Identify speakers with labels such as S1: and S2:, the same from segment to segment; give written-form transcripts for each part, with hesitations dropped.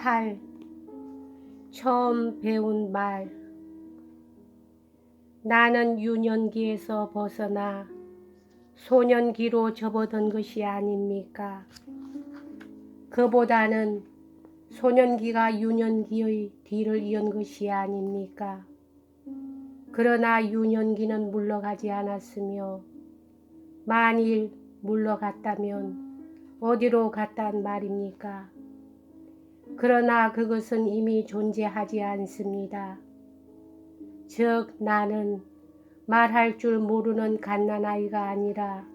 S1: 8. 처음 배운 말. 나는 유년기에서 벗어나 소년기로 접어든 것이 아닙니까? 그보다는 소년기가 유년기의 뒤를 이은 것이 아닙니까? 그러나 유년기는 물러가지 않았으며 만일 물러갔다면 어디로 갔단 말입니까? 그러나 그것은 이미 존재하지 않습니다. 즉 나는 말할 줄 모르는 갓난아이가 아니라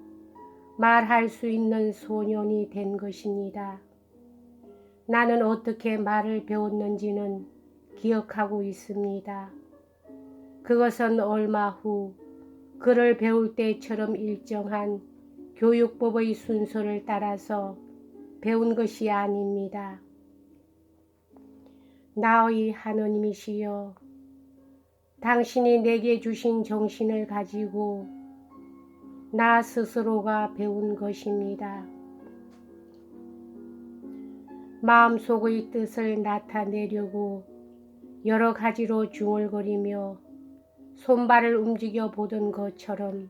S1: 말할 수 있는 소년이 된 것입니다. 나는 어떻게 말을 배웠는지는 기억하고 있습니다. 그것은 얼마 후 글을 배울 때처럼 일정한 교육법의 순서를 따라서 배운 것이 아닙니다. 나의 하느님이시여, 당신이 내게 주신 정신을 가지고 나 스스로가 배운 것입니다. 마음속의 뜻을 나타내려고 여러 가지로 중얼거리며 손발을 움직여 보던 것처럼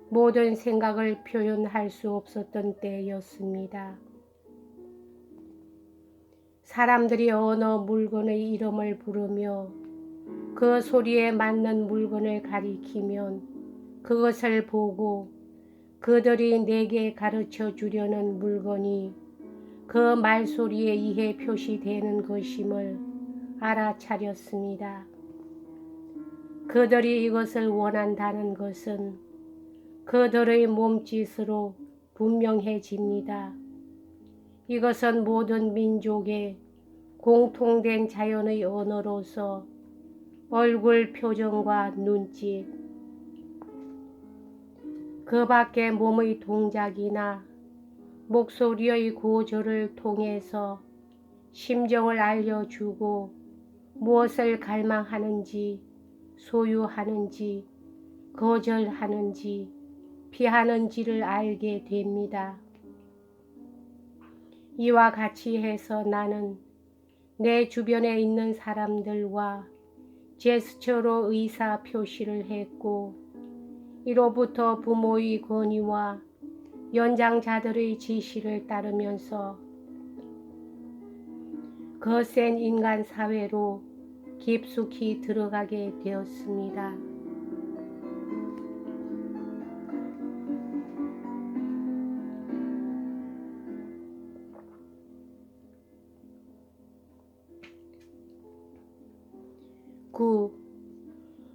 S1: 모든 생각을 표현할 수 없었던 때였습니다. 사람들이 어느 물건의 이름을 부르며 그 소리에 맞는 물건을 가리키면 그것을 보고 그들이 내게 가르쳐 주려는 물건이 그 말소리에 의해 표시되는 것임을 알아차렸습니다. 그들이 이것을 원한다는 것은 그들의 몸짓으로 분명해집니다. 이것은 모든 민족의 공통된 자연의 언어로서 얼굴 표정과 눈짓, 그 밖에 몸의 동작이나 목소리의 고조를 통해서 심정을 알려주고 무엇을 갈망하는지, 소유하는지, 거절하는지, 피하는지를 알게 됩니다. 이와 같이 해서 나는 내 주변에 있는 사람들과 제스처로 의사 표시를 했고, 이로부터 부모의 권위와 연장자들의 지시를 따르면서 거센 인간 사회로 깊숙이 들어가게 되었습니다.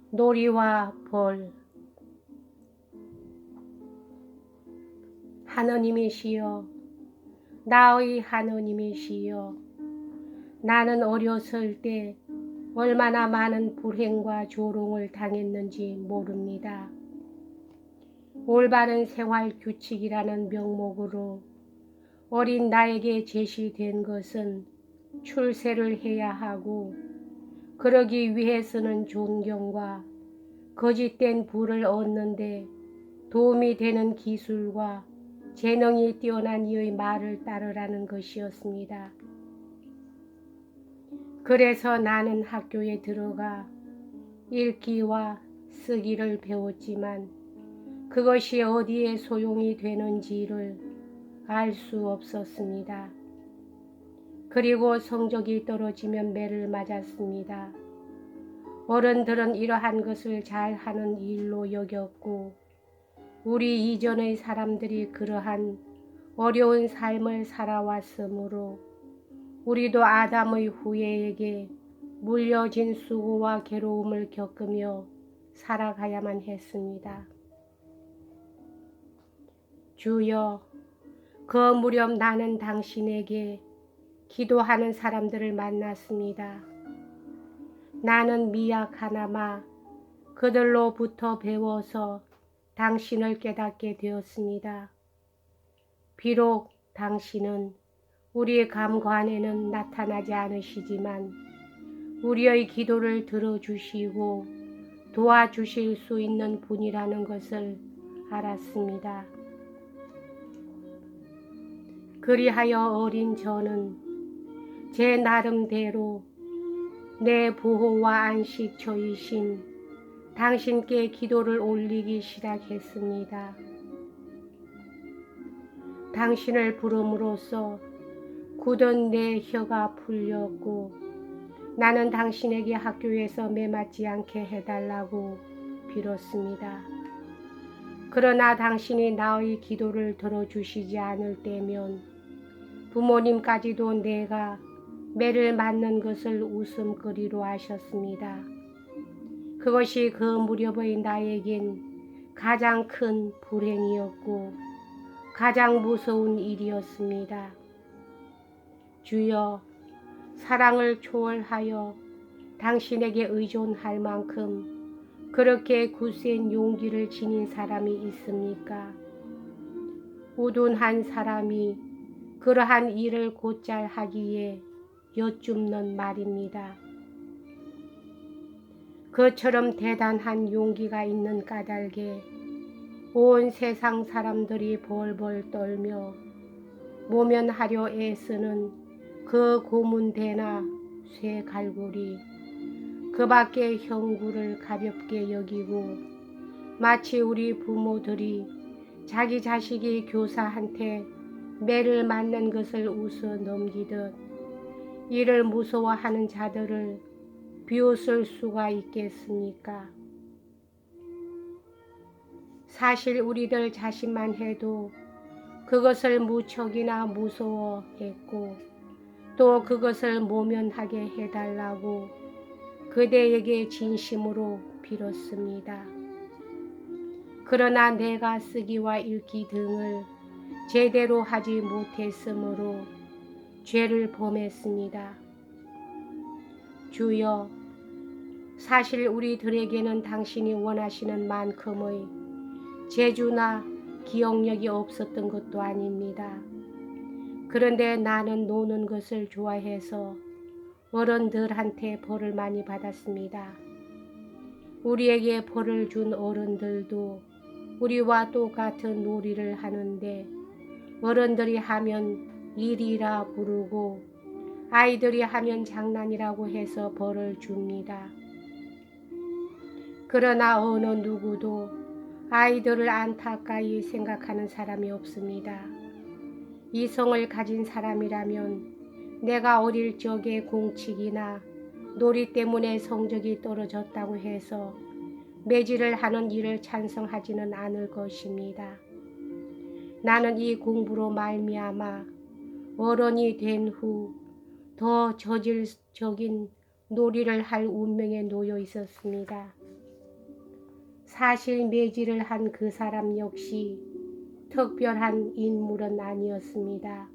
S1: 놀이와 벌. 하느님이시여, 나의 하느님이시여, 나는 어렸을 때 얼마나 많은 불행과 조롱을 당했는지 모릅니다. 올바른 생활 규칙이라는 명목으로 어린 나에게 제시된 것은 출세를 해야 하고, 그러기 위해서는 존경과 거짓된 부를 얻는데 도움이 되는 기술과 재능이 뛰어난 이의 말을 따르라는 것이었습니다. 그래서 나는 학교에 들어가 읽기와 쓰기를 배웠지만 그것이 어디에 소용이 되는지를 알 수 없었습니다. 그리고 성적이 떨어지면 매를 맞았습니다. 어른들은 이러한 것을 잘하는 일로 여겼고, 우리 이전의 사람들이 그러한 어려운 삶을 살아왔으므로 우리도 아담의 후예에게 물려진 수고와 괴로움을 겪으며 살아가야만 했습니다. 주여, 그 무렵 나는 당신에게 기도하는 사람들을 만났습니다. 나는 미약하나마 그들로부터 배워서 당신을 깨닫게 되었습니다. 비록 당신은 우리의 감관에는 나타나지 않으시지만 우리의 기도를 들어주시고 도와주실 수 있는 분이라는 것을 알았습니다. 그리하여 어린 저는 제 나름대로 내 보호와 안식처이신 당신께 기도를 올리기 시작했습니다. 당신을 부름으로써 굳은 내 혀가 풀렸고 나는 당신에게 학교에서 매맞지 않게 해달라고 빌었습니다. 그러나 당신이 나의 기도를 들어주시지 않을 때면 부모님까지도 내가 매를 맞는 것을 웃음거리로 하셨습니다. 그것이 그 무렵의 나에겐 가장 큰 불행이었고 가장 무서운 일이었습니다. 주여, 사랑을 초월하여 당신에게 의존할 만큼 그렇게 굳센 용기를 지닌 사람이 있습니까? 우둔한 사람이 그러한 일을 곧잘 하기에 여쭙는 말입니다. 그처럼 대단한 용기가 있는 까닭에 온 세상 사람들이 벌벌 떨며 모면하려 애쓰는 그 고문대나 쇠갈고리, 그 밖의 형구를 가볍게 여기고 마치 우리 부모들이 자기 자식이 교사한테 매를 맞는 것을 웃어 넘기듯 이를 무서워하는 자들을 비웃을 수가 있겠습니까? 사실 우리들 자신만 해도 그것을 무척이나 무서워했고 또 그것을 모면하게 해달라고 그대에게 진심으로 빌었습니다. 그러나 내가 쓰기와 읽기 등을 제대로 하지 못했으므로 죄를 범했습니다. 주여, 사실 우리들에게는 당신이 원하시는 만큼의 재주나 기억력이 없었던 것도 아닙니다. 그런데 나는 노는 것을 좋아해서 어른들한테 벌을 많이 받았습니다. 우리에게 벌을 준 어른들도 우리와 똑같은 놀이를 하는데 어른들이 하면 일이라 부르고 아이들이 하면 장난이라고 해서 벌을 줍니다. 그러나 어느 누구도 아이들을 안타까이 생각하는 사람이 없습니다. 이성을 가진 사람이라면 내가 어릴 적에 공치기나 놀이 때문에 성적이 떨어졌다고 해서 매질을 하는 일을 찬성하지는 않을 것입니다. 나는 이 공부로 말미암아 어른이 된 후 더 저질적인 놀이를 할 운명에 놓여 있었습니다. 사실 매질을 한 그 사람 역시 특별한 인물은 아니었습니다.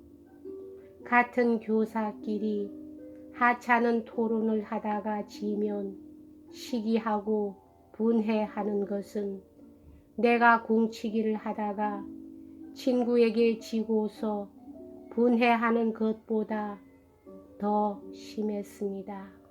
S1: 같은 교사끼리 하찮은 토론을 하다가 지면 시기하고 분해하는 것은 내가 공치기를 하다가 친구에게 지고서 분해하는 것보다 더 심했습니다.